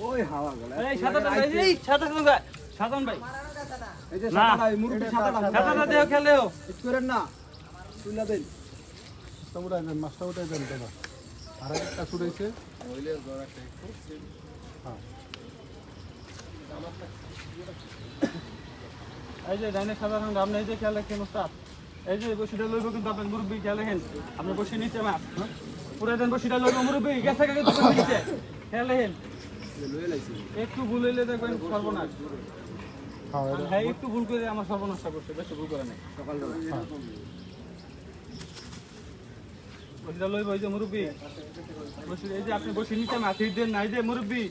ওই হাওয়া গেল এই সাতান ভাই এই সাতান ভাই এই যে সাতাটা মুরুবি সাতাটা দেও খেলেও একটু করেন না তুইলা দেন উঠাই দেন মাছটা উঠাই দেন দাদা আর একটা ছুটাইছে এই যে ডাইনে সাধারণ আপনি এই যে খেয়াল রাখেন ওস্তাদ এই যে বসিটা লইব কিন্তু আপনার মুরব্বী খেয়াল রাখেন আপনি বসে নিচে মাছ পুরো দেন বসিটা লইব মুরব্বী গেছে কিন্তু বসে নিচে খেয়াল রাখেন একটু ভুল হইলে দেখবেন সর্বনাশ হ্যাঁ একটু ভুল করে আমার সর্বনাশটা করছে বেশি ভুল করে নাই সকালবেলা বসিটা লইব এই যে মুরব্বী বসে এই যে আপনি বসে নিচে মাছ দেন না এই যে মুরব্বী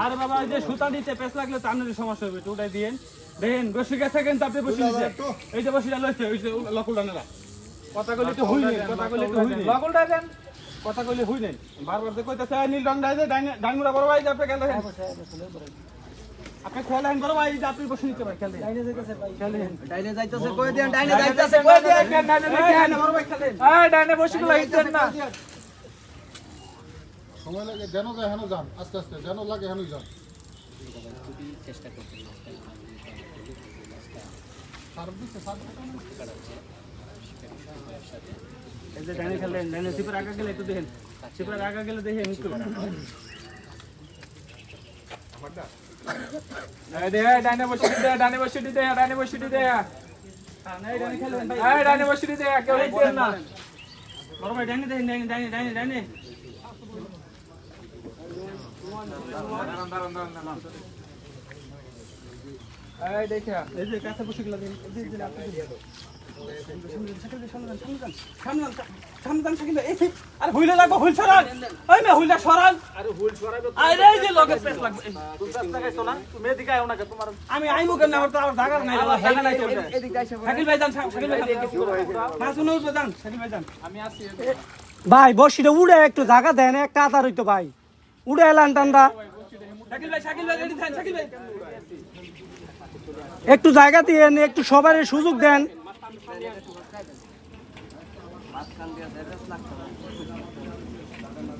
আরে বাবা এই যে সুতা নিচে পেঁচ লাগলে তো আপনাদের সমস্যা হবে ওটাই দিয়েন দেখেন বসে গেছে কিন্তু আপনি বসে নিচে এই যে বসিটা লইছে ওই যে লকুলটা নেলা কথা কইলে তো হই নেই কথা কইলে তো হই নেই লকুলটা দেন কথা কইলে হই নেই বারবার তো কইতাছে নীল রং দাই যে ডাইনুরা বড় ভাই যে আপনি খেলে দেখেন আপনি খেলেন বড় ভাই যে আপনি বসে নিচে ভাই খেলেন ডাইনে যাইতাছে ভাই খেলেন ডাইনে যাইতাছে কই দেন ডাইনে যাইতাছে কই দেন ডাইনে বড় ভাই খেলেন এই ডাইনে বসে লাগাইতেন না সময় লাগে যেন যায় হেন যান আস্তে আস্তে যেন লাগে হেন যান চেষ্টা করতে এই যে ডাইনে খেলেন ডাইনে সিপার আগা গেলে একটু দেখেন সিপার আগা গেলে দেখেন একটু এই দে ডাইনে বসে দে ডাইনে বসে দে ডাইনে বসে দে নাই ডাইনে খেলেন ভাই এই ডাইনে বসে দে কেউ দিবেন না বড় ভাই ডাইনে দেখেন ডাইনে ডাইনে ডাইনে ডাইনে এই দেখা এই যে কাছে বসে গেল দিন এই যে আপনি সামনে সামনে এই আরে হুইলে লাগবে হুইল সরান ওই মে হুইলটা সরান আরে হুইল সরাইবে আরে এই যে লগে পেছ লাগবে তুমি পেছ লাগাইছো না তুমি এদিকে আইও না কে তোমার আমি আইমু কেন আমার তো আর জায়গা নাই জায়গা নাই তো এদিকে আইছো শাকিল ভাই যান শাকিল ভাই না শুনো যান শাকিল ভাই যান আমি আসি ভাই বসিটা উড়ে একটু জায়গা দেন একটা আতার হইতো ভাই উড়ে এলান টান্ডা শাকিল ভাই রেডি থাকেন শাকিল ভাই একটু জায়গা দিয়েন একটু সবার সুযোগ দেন মাঝখান দিয়ে